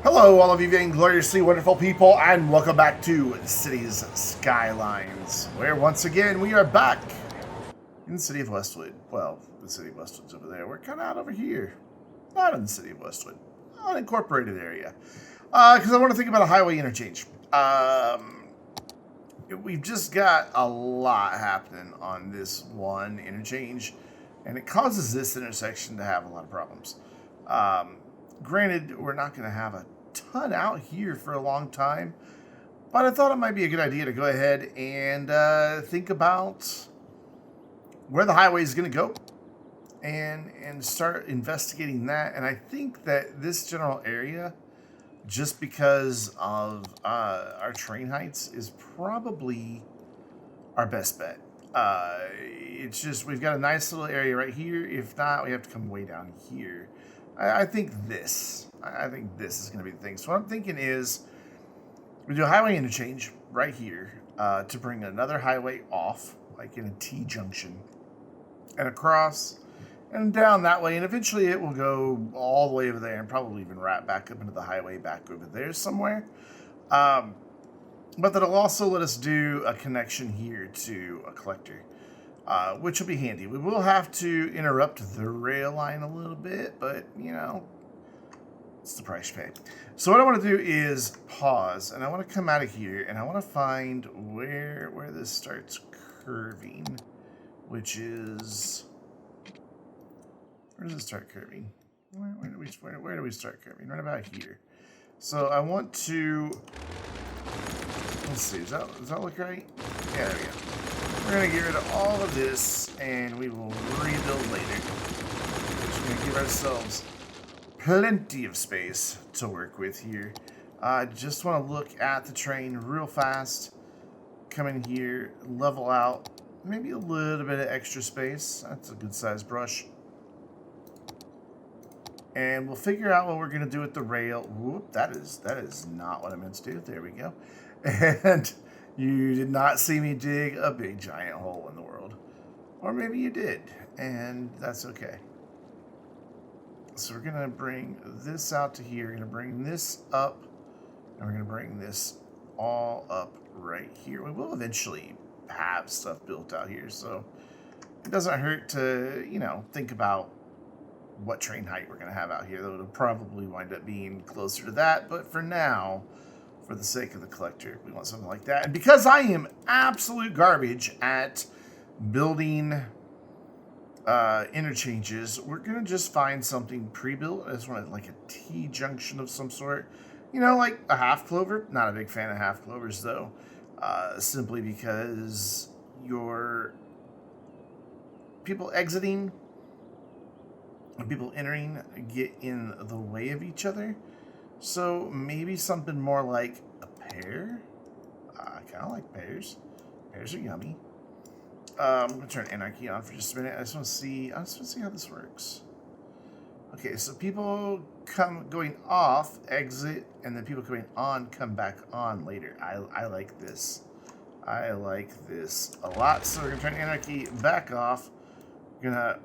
Hello, all of you vaingloriously wonderful people, and welcome back to Cities Skylines, where once again we are back in the city of Westwood. Well, the city of Westwood's over there. We're kind of out over here. Not in the city of Westwood. Unincorporated area. Because I want to think about a highway interchange. We've just got a lot happening on this one interchange, and it causes this intersection to have a lot of problems. Granted, we're not going to have a ton out here for a long time, but I thought it might be a good idea to go ahead and think about where the highway is going to go and start investigating that. And I think that this general area, just because of our train heights, is probably our best bet. It's just we've got a nice little area right here. If not, we have to come way down here. I think this is going to be the thing. So what I'm thinking is we do a highway interchange right here to bring another highway off, like in a T junction, and across and down that way, and eventually it will go all the way over there and probably even wrap back up into the highway back over there somewhere. But that'll also let us do a connection here to a collector. Which will be handy. We will have to interrupt the rail line a little bit, but, you know, it's the price you pay. So what I want to do is pause, and I want to come out of here, and I want to find where this starts curving, which is... Where does it start curving? Where do we start curving? Right about here. So I want to... Let's see, does that look right? Yeah, there we go. We're going to get rid of all of this, and we will rebuild later. We're going to give ourselves plenty of space to work with here. I just want to look at the train real fast. Come in here, level out, maybe a little bit of extra space. That's a good size brush. And we'll figure out what we're going to do with the rail. Whoop, that is not what I meant to do. There we go. And you did not see me dig a big giant hole in the world. Or maybe you did, and that's okay. So we're going to bring this out to here. We're going to bring this up, and we're going to bring this all up right here. We will eventually have stuff built out here, so it doesn't hurt to, you know, think about what train height we're going to have out here. Though it'll probably wind up being closer to that, but for now, for the sake of the collector, we want something like that. And because I am absolute garbage at building interchanges, we're going to just find something pre-built. I just want like a T-junction of some sort. You know, like a half clover. Not a big fan of half clovers, though. Simply because your people exiting and people entering get in the way of each other. So maybe something more like a pear. I kind of like pears. Pears are yummy. I'm gonna turn anarchy on for just a minute. I just want to see how this works. Okay, so people going off, exit, and then people coming on come back on later. I like this. I like this a lot. So we're gonna turn anarchy back off. We're gonna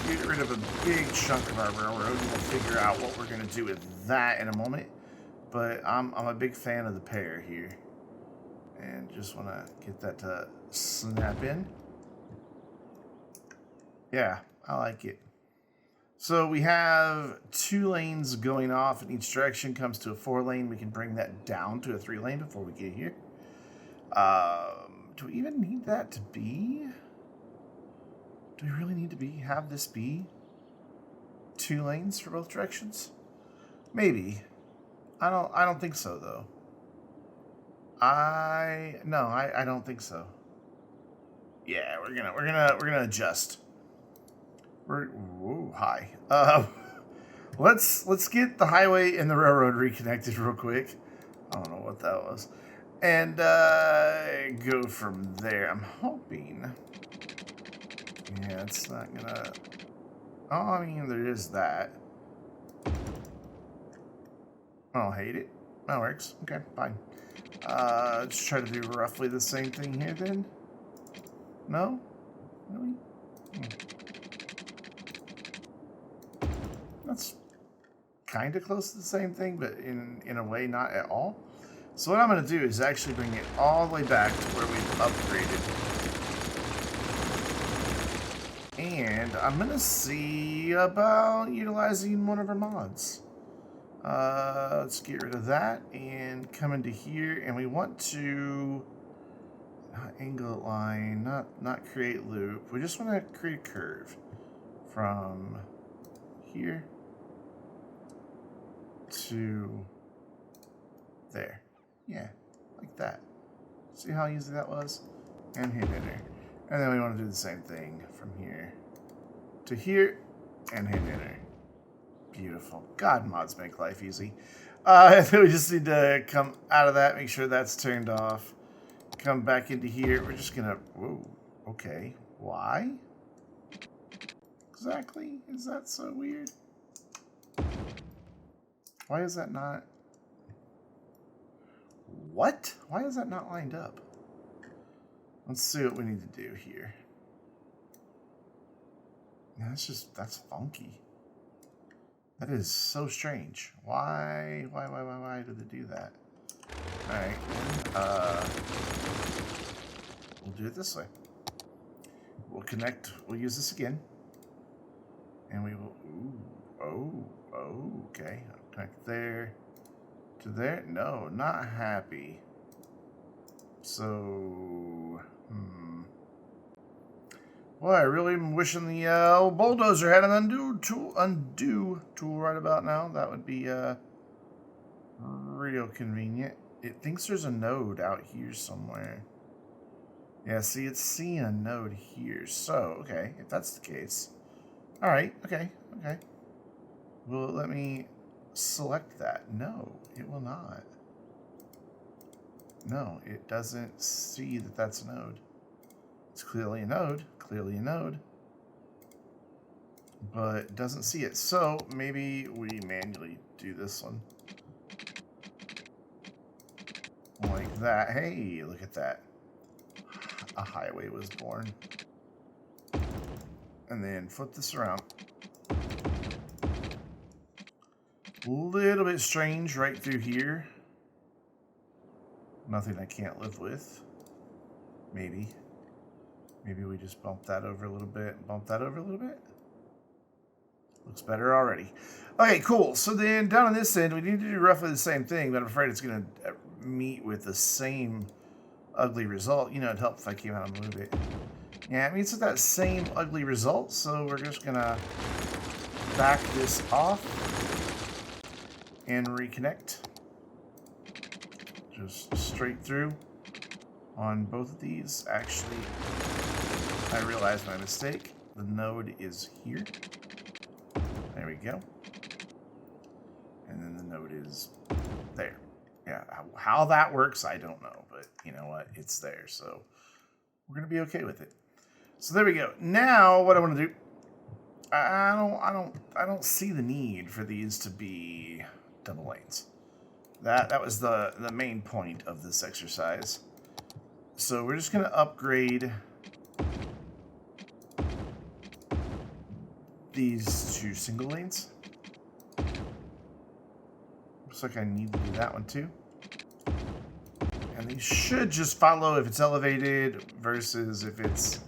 get rid of a big chunk of our railroad, and we'll figure out what we're going to do with that in a moment. But I'm a big fan of the pear here. And just want to get that to snap in. Yeah, I like it. So we have 2 lanes going off in each direction. Comes to a 4-lane. We can bring that down to a 3-lane before we get here. Do we even need that to be... Do we really need to have this be 2 lanes for both directions? Maybe. I don't think so though. I don't think so. Yeah, we're gonna adjust. Hi. Let's get the highway and the railroad reconnected real quick. I don't know what that was. And go from there. I'm hoping. Yeah, it's not gonna... Oh, I mean, there is that. I don't hate it. That works. Okay, fine. Let's try to do roughly the same thing here, then. No? Really? That's kind of close to the same thing, but in a way not at all. So what I'm going to do is actually bring it all the way back to where we've upgraded. And I'm going to see about utilizing one of our mods. Let's get rid of that and come into here, and we want to not angle line, not create loop. We just want to create a curve from here to there. Yeah, like that. See how easy that was? And hit enter. And then we want to do the same thing from here to here and hit enter. Beautiful. God, mods make life easy. And then we just need to come out of that, make sure that's turned off. Come back into here. We're just going to... Whoa. Okay. Why? Exactly? Is that so weird? Why is that not... What? Why is that not lined up? Let's see what we need to do here. Yeah, that's funky. That is so strange. Why did they do that? Alright, we'll do it this way. We'll connect, we'll use this again. And we will, okay. Connect there to there. No, not happy. So, Well, I really am wishing the old bulldozer had an undo tool right about now. That would be real convenient. It thinks there's a node out here somewhere. Yeah, see, it's seeing a node here. So, okay, if that's the case. Alright, okay. Will it let me select that? No, it will not. No, it doesn't see that that's a node. It's clearly a node. But it doesn't see it. So maybe we manually do this one. Like that. Hey, look at that. A highway was born. And then flip this around. A little bit strange right through here. Nothing I can't live with. Maybe. Maybe we just bump that over a little bit. Looks better already. Okay, cool. So then down on this end, we need to do roughly the same thing, but I'm afraid it's going to meet with the same ugly result. You know, it'd help if I came out and moved it. Yeah, it means it's that same ugly result, so we're just going to back this off and reconnect. Just straight through on both of these. Actually, I realized my mistake. The node is here. There we go. And then the node is there. Yeah, how that works, I don't know. But you know what? It's there. So we're going to be okay with it. So there we go. Now what I want to do, I don't see the need for these to be double lanes. That was the main point of this exercise. So we're just going to upgrade these two single lanes. Looks like I need to do that one too. And these should just follow if it's elevated versus if it's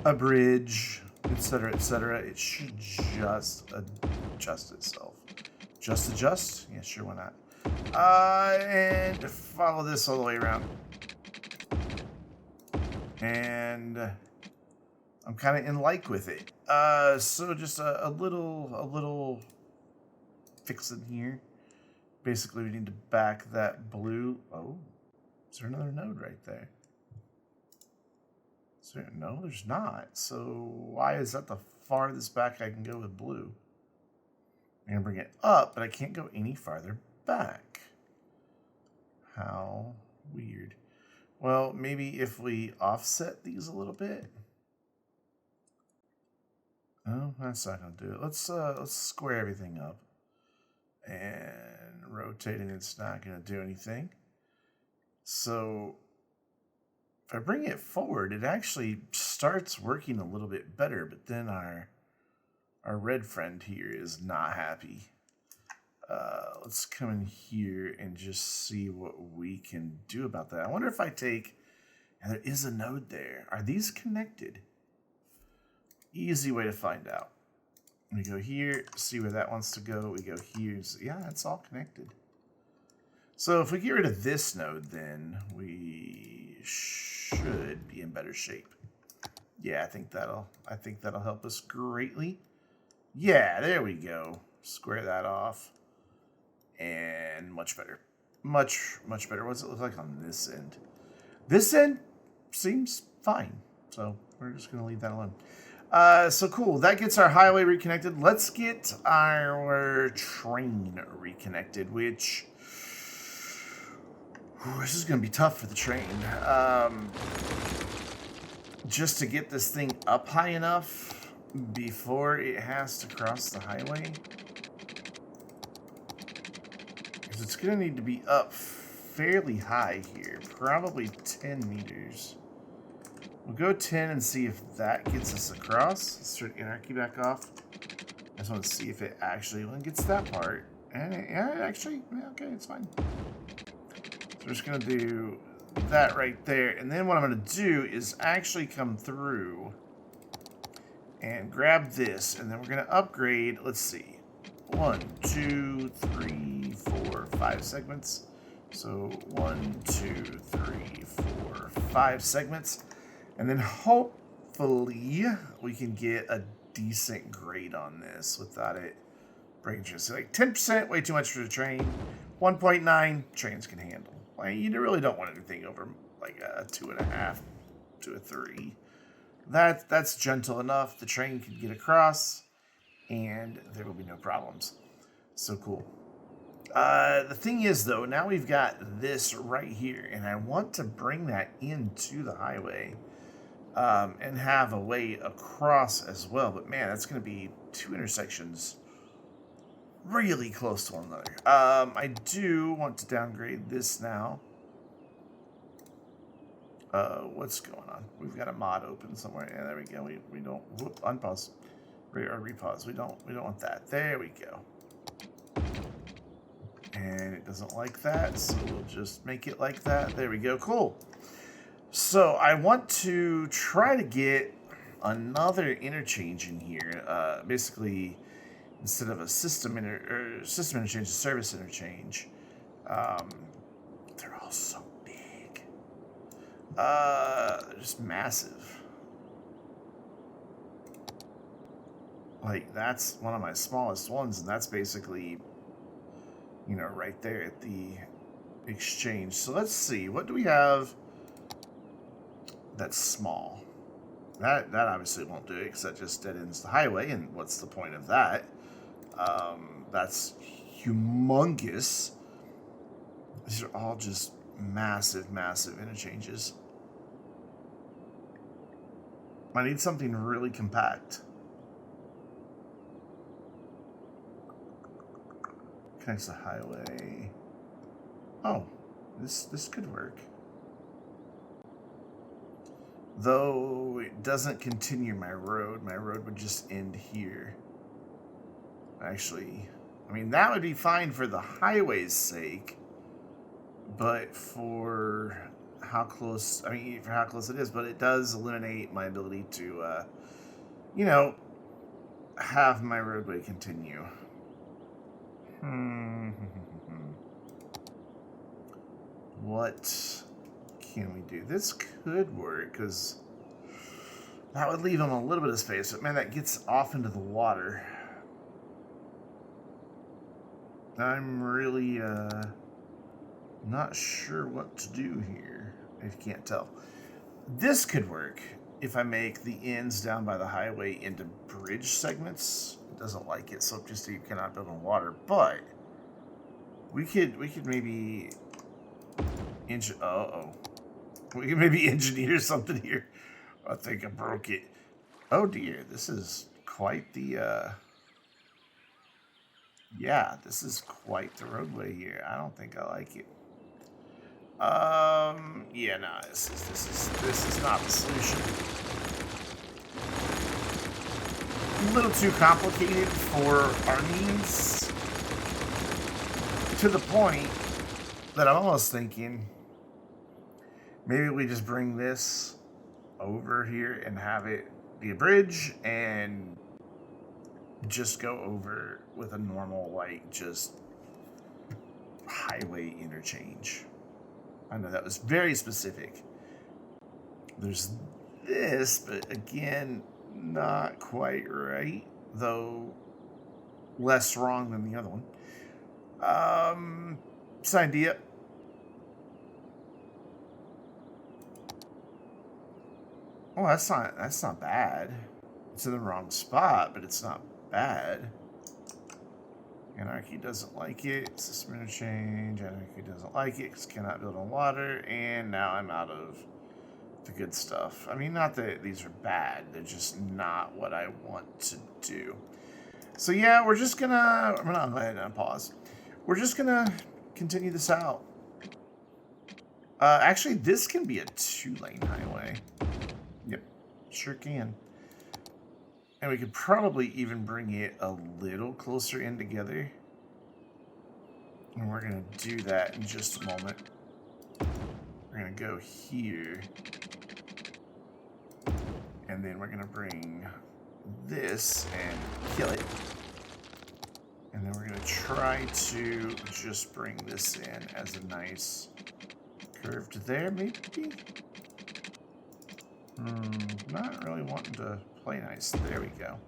a bridge, etc., etc. It should just adjust itself. Just adjust? Yeah, sure, why not? And follow this all the way around. And I'm kind of in like with it. So just a little fix in here. Basically, we need to back that blue. Oh, is there another node right there? No, there's not. So why is that the farthest back I can go with blue? I'm going to bring it up, but I can't go any farther back. How weird. Well, maybe if we offset these a little bit. Oh, that's not going to do it. Let's square everything up. And rotating it's not going to do anything. So if I bring it forward, it actually starts working a little bit better, but then our Our red friend here is not happy. Let's come in here and just see what we can do about that. I wonder if I take... And there is a node there. Are these connected? Easy way to find out. We go here, see where that wants to go. We go here. Yeah, it's all connected. So if we get rid of this node, then we should be in better shape. Yeah, I think that'll help us greatly. Yeah, there we go. Square that off. And much better. Much better. What does it look like on this end? This end seems fine. So we're just going to leave that alone. So cool. That gets our highway reconnected. Let's get our train reconnected, which... this is going to be tough for the train. Just to get this thing up high enough before it has to cross the highway. Because it's going to need to be up fairly high here. Probably 10 meters. We'll go 10 and see if that gets us across. Let's turn anarchy back off. I just want to see if it actually gets that part. And actually, okay, it's fine. So we're just going to do that right there. And then what I'm going to do is actually come through and grab this. And then we're going to upgrade, let's see, 1, 2, 3, 4, 5 segments. So 1, 2, 3, 4, 5 segments. And then hopefully we can get a decent grade on this without it breaking through. So like 10%, way too much for the train. 1.9, trains can handle. Like, you really don't want anything over like a 2.5 to a 3. That's gentle enough. The train can get across, and there will be no problems. So cool. The thing is, though, now we've got this right here, and I want to bring that into the highway. And have a way across as well. But man, that's going to be 2 intersections really close to one another. I do want to downgrade this now. What's going on? We've got a mod open somewhere. Yeah, there we go. We don't unpause or repause. We don't want that. There we go. And it doesn't like that, so we'll just make it like that. There we go. Cool. So I want to try to get another interchange in here. Basically, instead of a system interchange, a service interchange. They're all so big. They're just massive. Like, that's one of my smallest ones, and that's basically, you know, right there at the exchange. So let's see, what do we have that's small? That obviously won't do it because that just dead ends the highway, and what's the point of that? That's humongous. These are all just massive interchanges. I need something really compact. Connects the highway. Oh, this could work. Though it doesn't continue my road would just end here. Actually, I mean, that would be fine for the highway's sake, but for how close it is, but it does eliminate my ability to, you know, have my roadway continue. What can we do? This could work, because that would leave them a little bit of space, but man, that gets off into the water. I'm really not sure what to do here, if you can't tell. This could work if I make the ends down by the highway into bridge segments. It doesn't like it, so just you cannot build on water. But we could maybe we could maybe engineer something here. I think I broke it. Oh dear, this is quite the yeah, this is quite the roadway here. I don't think I like it. Yeah, no, this is not the solution. a little too complicated for our needs, to the point that I'm almost thinking maybe we just bring this over here and have it be a bridge and just go over with a normal, like, just highway interchange. I know that was very specific. There's this, but again, not quite right, though less wrong than the other one. This idea. Oh, that's not bad. It's in the wrong spot, but it's not bad. Anarchy doesn't like it. System interchange. Anarchy doesn't like it because cannot build on water. And now I'm out of the good stuff. I mean, not that these are bad. They're just not what I want to do. So yeah, we're just gonna... I'm gonna go ahead and pause. We're just gonna continue this out. Actually, this can be a 2-lane highway. Yep, sure can. And we could probably even bring it a little closer in together. And we're going to do that in just a moment. We're going to go here. And then we're going to bring this and kill it. And then we're going to try to just bring this in as a nice curve to there, maybe? Not really wanting to play nice. There we go.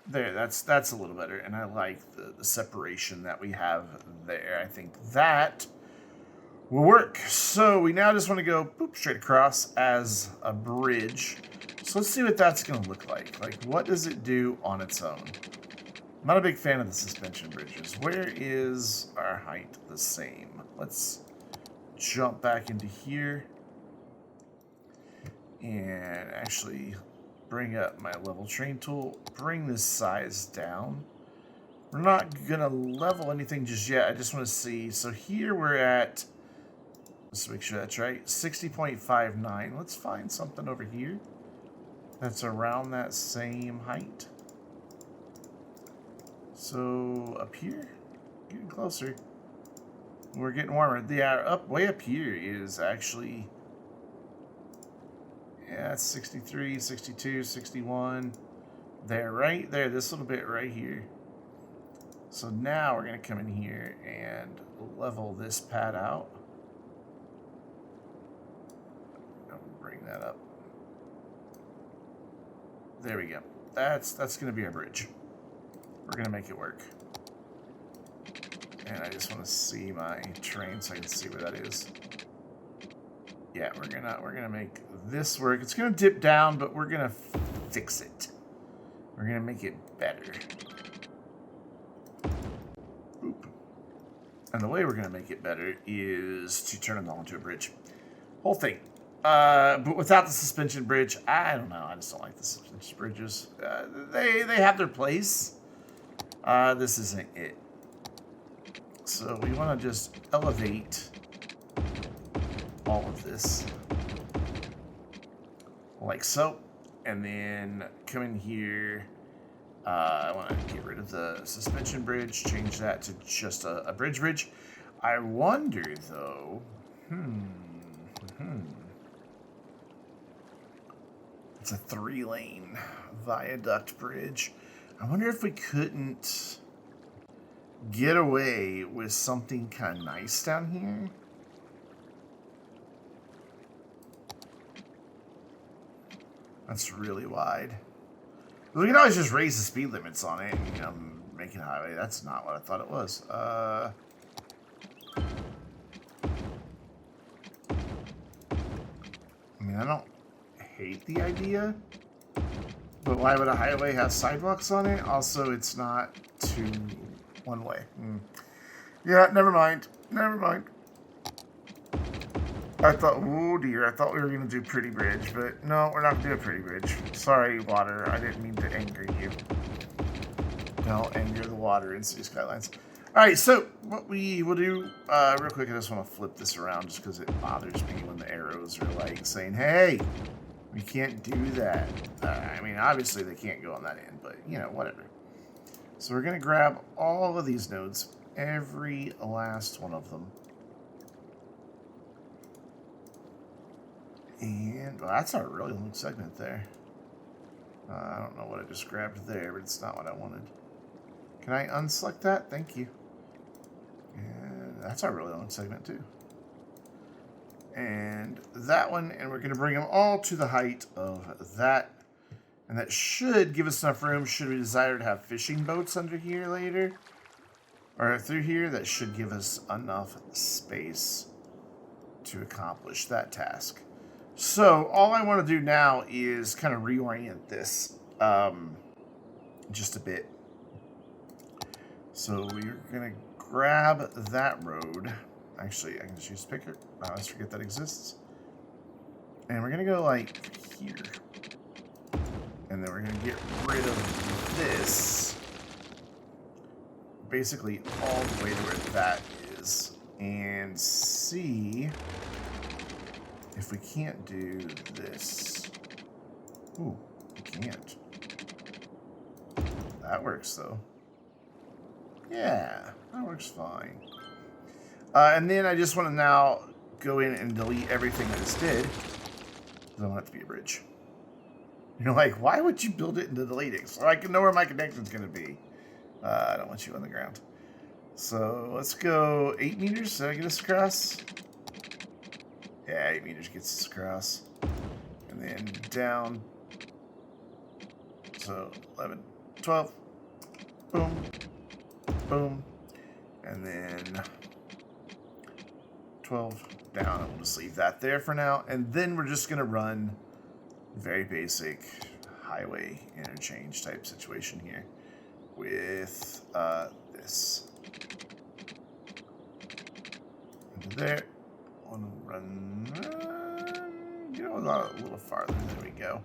There, that's a little better, and I like the separation that we have there. I think that will work. So we now just want to go boop straight across as a bridge. So let's see what that's going to look like. Like, what does it do on its own? I'm not a big fan of the suspension bridges. Where is our height the same? Let's jump back into here and actually bring up my level train tool, bring this size down. We're not gonna level anything just yet. I just want to see. So here we're at, let's make sure that's right, 60.59. Let's find something over here that's around that same height. So up here, getting closer. We're getting warmer. The way up here is actually, yeah, it's 63, 62, 61. There, right there, this little bit right here. So now we're going to come in here and level this pad out. I'll bring that up. There we go. That's going to be our bridge. We're going to make it work. And I just want to see my train so I can see where that is. Yeah, we're gonna make this work. It's gonna dip down, but we're gonna fix it. We're gonna make it better. Boop. And the way we're gonna make it better is to turn it all into a bridge. Whole thing. But without the suspension bridge, I don't know. I just don't like the suspension bridges. They have their place. This isn't it. So we want to just elevate all of this like so, and then come in here. I want to get rid of the suspension bridge, change that to just a bridge. I wonder though, it's a 3-lane viaduct bridge. I wonder if we couldn't get away with something kind of nice down here. That's really wide. We can always just raise the speed limits on it and, you know, make it a highway. That's not what I thought it was. I mean, I don't hate the idea, but why would a highway have sidewalks on it? Also, it's not one way. Yeah, never mind. I thought, oh dear, I thought we were going to do pretty bridge, but no, we're not going to do a pretty bridge. Sorry, water, I didn't mean to anger you. Don't anger the water in Cities Skylines. Alright, so what we will do, real quick, I just want to flip this around just because it bothers me when the arrows are like saying, hey, We can't do that. I mean, obviously they can't go on that end, but, you know, whatever. So we're going to grab all of these nodes, every last one of them. And, well, that's a really long segment there. I don't know what I just grabbed there, but it's not what I wanted. Can I unselect that? Thank you. And that's a really long segment, too. And that one, and we're going to bring them all to the height of that. And that should give us enough room, should we desire to have fishing boats under here later. Or through here, that should give us enough space to accomplish that task. So, all I want to do now is kind of reorient this just a bit. So, we're going to grab that road. Actually, I can just use picker. I always forget that exists. And we're going to go like here. And then we're going to get rid of this. Basically all the way to where that is. And see if we can't do this. Ooh, we can't. That works though. Yeah, that works fine. And then I just want to now go in and delete everything that this did. Because I want it to be a bridge. You're like, why would you build it into deleting? So I can know where my connection's going to be. I don't want you on the ground. So let's go 8 meters. Did I get us across? Yeah, 8 meters gets us across. And then down. So 11, 12. Boom. Boom. And then 12 down. We'll just leave that there for now. And then we're just going to run very basic highway interchange type situation here with this. Into there. Want to run, a little farther. There we go.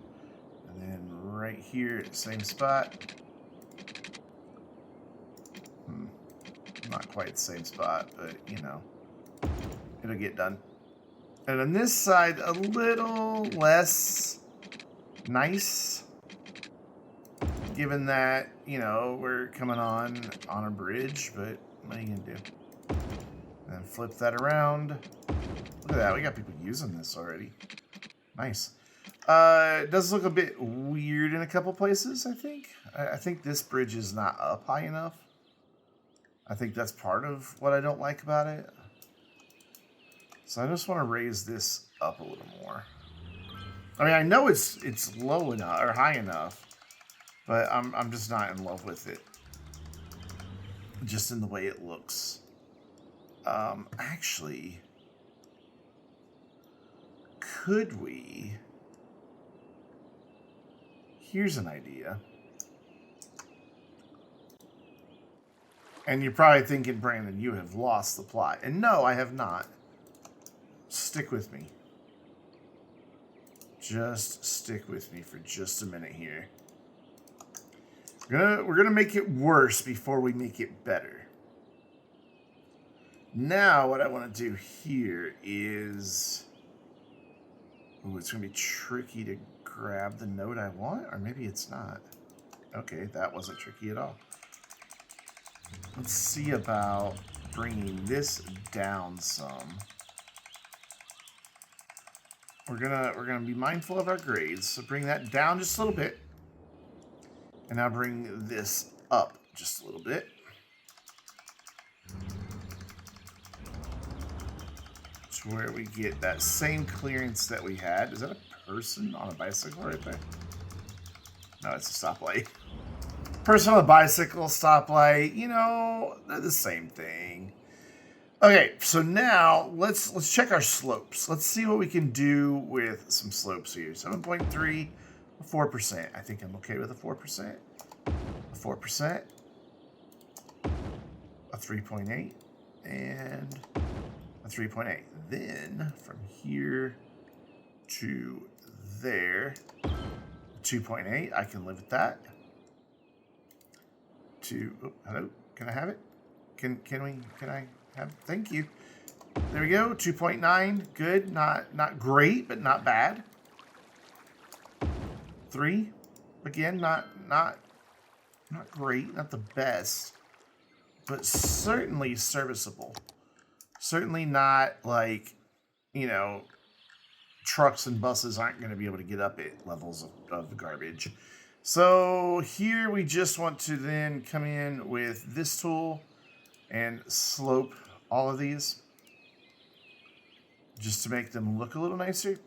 And then right here at the same spot. Not quite the same spot, but you know, it'll get done. And on this side, a little less nice, given that, you know, we're coming on a bridge, but what are you gonna do? And then flip that around. Look at that, we got people using this already. Nice. It does look a bit weird in a couple places, I think. I think this bridge is not up high enough. I think that's part of what I don't like about it. So I just want to raise this up a little more. I mean, I know it's low enough or high enough, but I'm just not in love with it. Just in the way it looks. Actually, could we? Here's an idea. And you're probably thinking, Brandon, you have lost the plot. And no, I have not. Stick with me. Just stick with me for just a minute here. We're gonna make it worse before we make it better. Now, what I want to do here is... Ooh, it's gonna be tricky to grab the node I want, or maybe it's not. Okay, that wasn't tricky at all. Let's see about bringing this down some. We're gonna be mindful of our grades, so bring that down just a little bit, and now bring this up just a little bit. To where we get that same clearance that we had. Is that a person on a bicycle right there? No, it's a stoplight. Person on a bicycle, stoplight, you know, they're the same thing. Okay, so now let's check our slopes. Let's see what we can do with some slopes here. 7.3, 4%. I think I'm okay with a 4%. A 4%. A 3.8. And a 3.8. Then from here to there, 2.8. I can live with that. Hello, can I have it? Can I have, thank you. There we go, 2.9, good, not great, but not bad. 3. Again, not great, not the best, but certainly serviceable. Certainly not like, you know, trucks and buses aren't going to be able to get up at levels of garbage. So here we just want to then come in with this tool and slope all of these just to make them look a little nicer.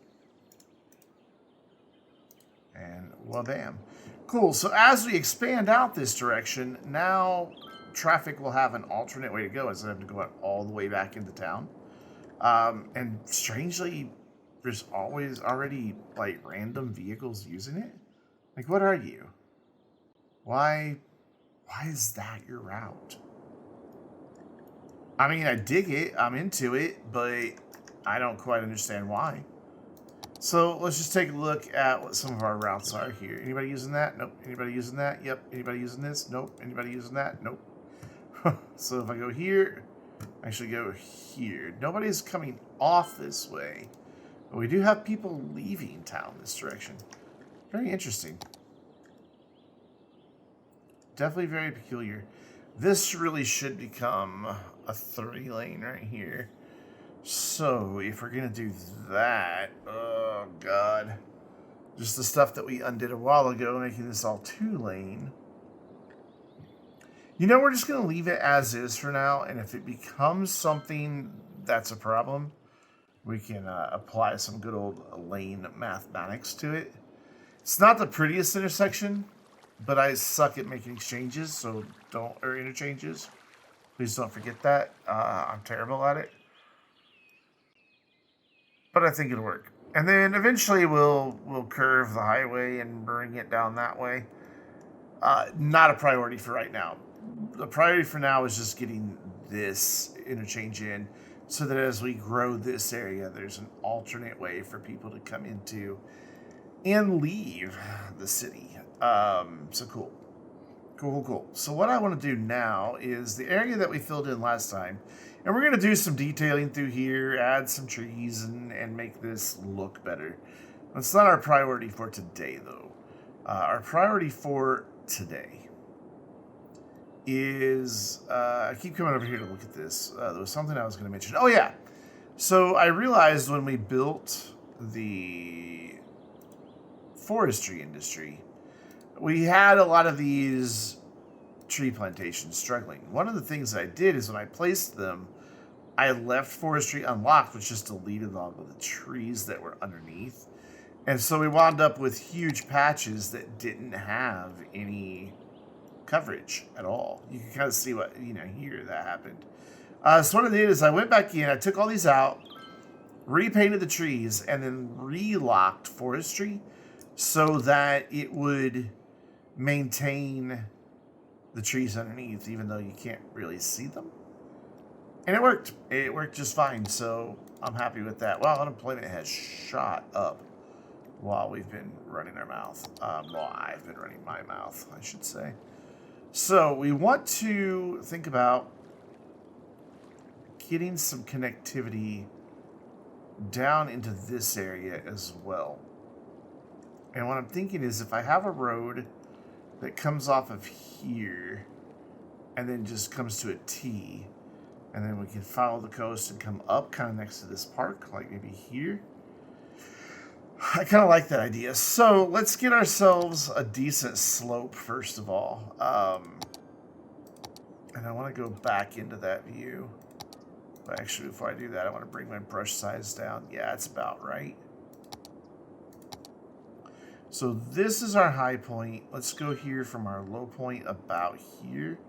And well, bam. Cool. So as we expand out this direction, now traffic will have an alternate way to go instead of having to go out all the way back into town. And strangely, there's always already like random vehicles using it. Like, what are you? Why is that your route? I mean, I dig it. I'm into it, but I don't quite understand why. So let's just take a look at what some of our routes are here. Anybody using that? Nope. Anybody using that? Yep. Anybody using this? Nope. Anybody using that? Nope. So if I go here, actually go here. Nobody's coming off this way. But we do have people leaving town this direction. Very interesting. Definitely very peculiar. This really should become a 3-lane right here. So if we're going to do that, oh God. Just the stuff that we undid a while ago, making this all 2-lane. You know, we're just going to leave it as is for now. And if it becomes something that's a problem, we can apply some good old lane mathematics to it. It's not the prettiest intersection, but I suck at making exchanges, so or interchanges. Please don't forget that. I'm terrible at it. But I think it'll work. And then eventually we'll curve the highway and bring it down that way. Not a priority for right now. The priority for now is just getting this interchange in so that as we grow this area, there's an alternate way for people to come into and leave the city. So cool. Cool. So what I want to do now is the area that we filled in last time, and we're going to do some detailing through here, add some trees, and make this look better. That's not our priority for today, though. Our priority for today is, I keep coming over here to look at this. There was something I was going to mention. Oh, yeah. So I realized when we built the forestry industry, we had a lot of these tree plantations struggling. One of the things that I did is when I placed them, I left forestry unlocked, which just deleted all of the trees that were underneath. And so we wound up with huge patches that didn't have any coverage at all. You can kind of see what, here that happened. So what I did is I went back in, I took all these out, repainted the trees, and then relocked forestry so that it would maintain the trees underneath, even though you can't really see them. And it worked. It worked just fine, so I'm happy with that. Well, unemployment has shot up while we've been running our mouth. Well, I've been running my mouth, I should say. So we want to think about getting some connectivity down into this area as well. And what I'm thinking is if I have a road that comes off of here and then just comes to a T, and then we can follow the coast and come up kind of next to this park, like maybe here. I kind of like that idea. So let's get ourselves a decent slope first of all. And I want to go back into that view. But actually, before I do that, I want to bring my brush size down. Yeah, it's about right. So this is our high point. Let's go here from our low point about here.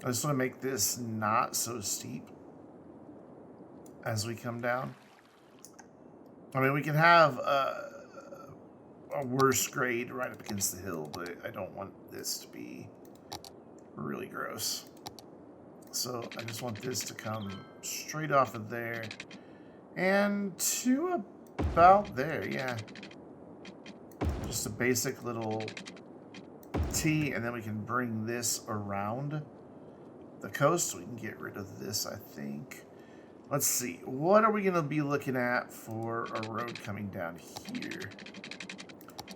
I just want to make this not so steep as we come down. I mean, we can have a worse grade right up against the hill, but I don't want this to be really gross. So I just want this to come straight off of there and to about there, yeah. Just a basic little T, and then we can bring this around the coast. So we can get rid of this, I think. Let's see. What are we going to be looking at for a road coming down here?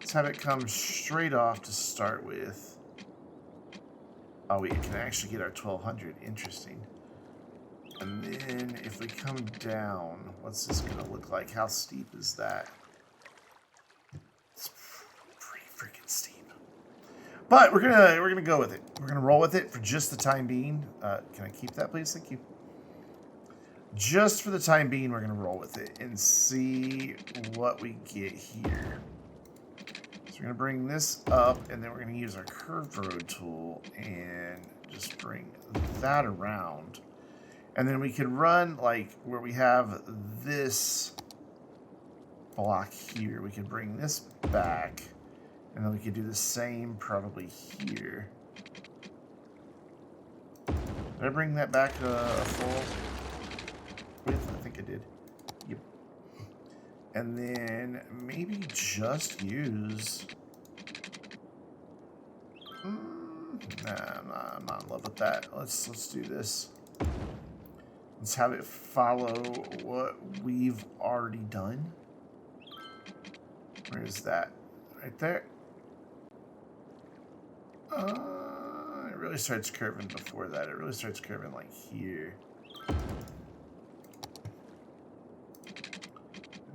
Let's have it come straight off to start with. Oh, we can actually get our 1200. Interesting. And then if we come down, what's this going to look like? How steep is that? It's pretty freaking steep. But we're gonna go with it. We're gonna roll with it for just the time being. Can I keep that, please? Thank you. Just for the time being, we're gonna roll with it and see what we get here. So we're gonna bring this up, and then we're gonna use our curved road tool and just bring that around. And then we could run like where we have this block here. We could bring this back. And then we could do the same probably here. Did I bring that back a full width? I think I did. Yep. And then maybe just use... Nah, I'm not in love with that. Let's do this. Let's have it follow what we've already done. Where is that? Right there. It really starts curving before that. It really starts curving like here.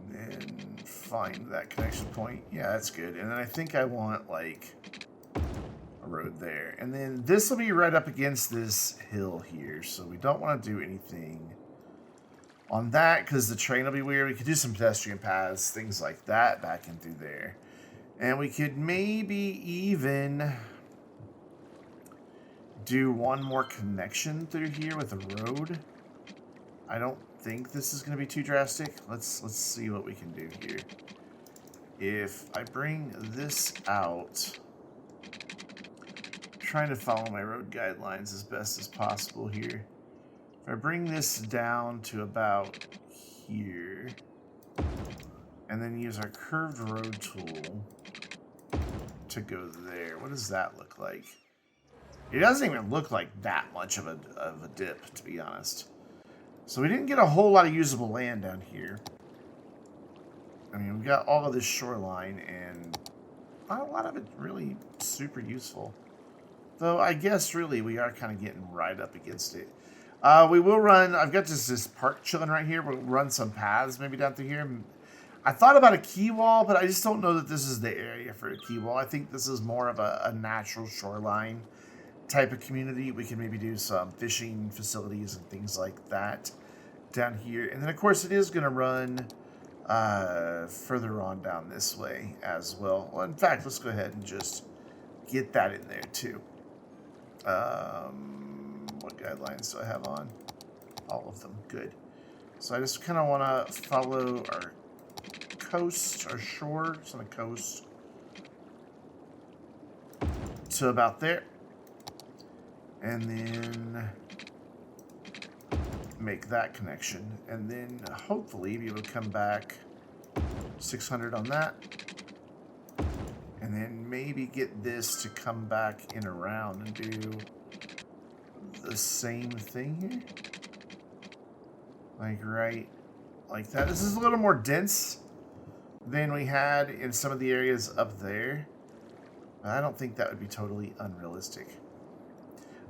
And then find that connection point. Yeah, that's good. And then I think I want like a road there. And then this will be right up against this hill here. So we don't want to do anything on that because the train will be weird. We could do some pedestrian paths, things like that back in through there. And we could maybe even do one more connection through here with a road. I don't think this is going to be too drastic. Let's see what we can do here. If I bring this out, I'm trying to follow my road guidelines as best as possible here. If I bring this down to about here, and then use our curved road tool to go there, what does that look like? It doesn't even look like that much of a dip, to be honest. So we didn't get a whole lot of usable land down here. I mean, we got all of this shoreline, and not a lot of it really super useful. Though I guess really we are kind of getting right up against it. We will run, I've got this park chilling right here. We'll run some paths maybe down through here. I thought about a key wall, but I just don't know that this is the area for a key wall. I think this is more of a natural shoreline type of community. We can maybe do some fishing facilities and things like that down here. And then, of course, it is going to run further on down this way as well. Well, in fact, let's go ahead and just get that in there, too. What guidelines do I have on? All of them. Good. So I just kind of want to follow our coast, our shore, it's on the coast, to about there. And then make that connection. And then hopefully be able to come back 600 on that. And then maybe get this to come back in around and do the same thing here. Like right like that. This is a little more dense than we had in some of the areas up there. But I don't think that would be totally unrealistic.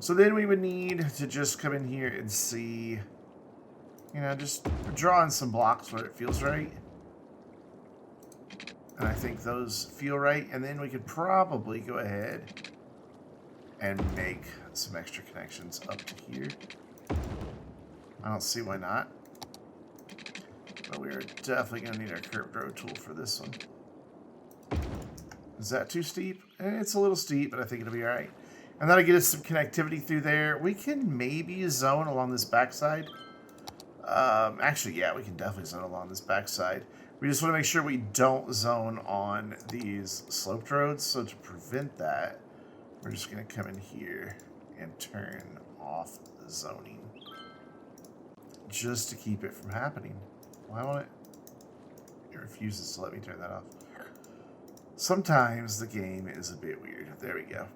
So then we would need to just come in here and see, you know, just draw in some blocks where it feels right. And I think those feel right. And then we could probably go ahead and make some extra connections up to here. I don't see why not. But we're definitely going to need our curved road tool for this one. Is that too steep? It's a little steep, but I think it'll be all right. And that'll get us some connectivity through there. We can maybe zone along this backside. Actually, yeah, we can definitely zone along this backside. We just want to make sure we don't zone on these sloped roads. So to prevent that, we're just going to come in here and turn off the zoning. Just to keep it from happening. Why won't it? It refuses to let me turn that off. Sometimes the game is a bit weird. There we go.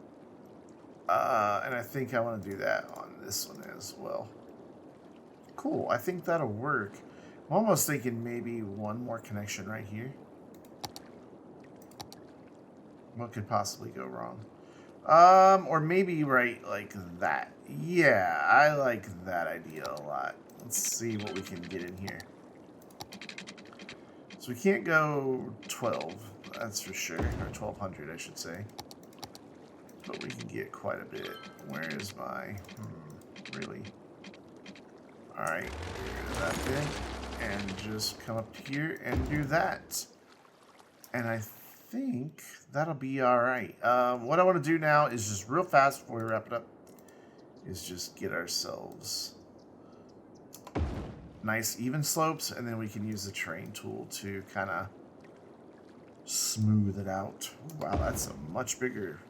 And I think I want to do that on this one as well. Cool. I think that'll work. I'm almost thinking maybe one more connection right here. What could possibly go wrong? Or maybe right like that. Yeah, I like that idea a lot. Let's see what we can get in here. So we can't go 12, that's for sure. Or 1200, I should say. But we can get quite a bit. Where is my... really? Alright, get rid of that bit. And just come up here and do that. And I think that'll be alright. What I want to do now is just real fast before we wrap it up, is just get ourselves nice even slopes, and then we can use the terrain tool to kind of smooth it out. Wow, that's a much bigger,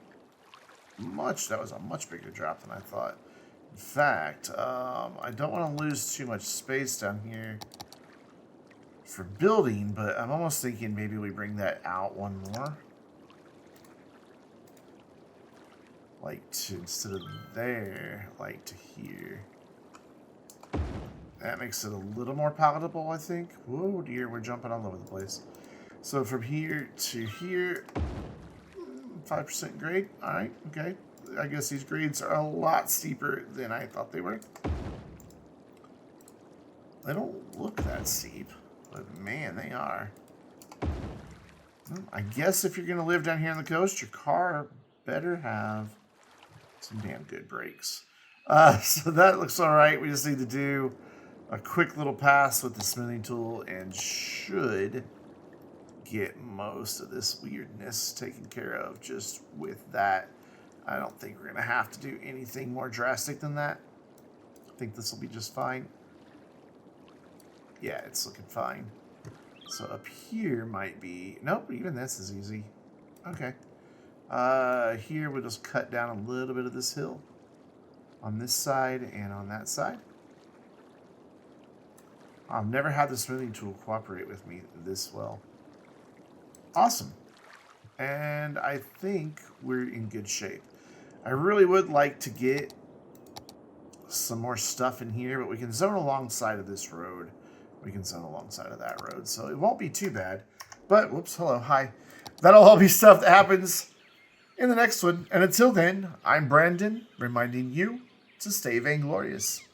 that was a much bigger drop than I thought. In fact, I don't want to lose too much space down here for building, but I'm almost thinking maybe we bring that out one more. Like to, instead of there, like to here. That makes it a little more palatable, I think. Whoa, dear, we're jumping all over the place. So from here to here, 5% grade. All right, okay. I guess these grades are a lot steeper than I thought they were. They don't look that steep, but man, they are. I guess if you're going to live down here on the coast, your car better have some damn good brakes. So that looks all right. We just need to do a quick little pass with the smoothing tool and should get most of this weirdness taken care of just with that. I don't think we're going to have to do anything more drastic than that. I think this will be just fine. Yeah, it's looking fine. So up here might be... Nope, even this is easy. Okay. Here we'll just cut down a little bit of this hill on this side and on that side. I've never had the smoothing tool cooperate with me this well. Awesome. And I think we're in good shape. I really would like to get some more stuff in here, but we can zone alongside of this road. We can zone alongside of that road, so it won't be too bad. But, whoops, hello, hi. That'll all be stuff that happens in the next one. And until then, I'm Brandon, reminding you to stay vainglorious.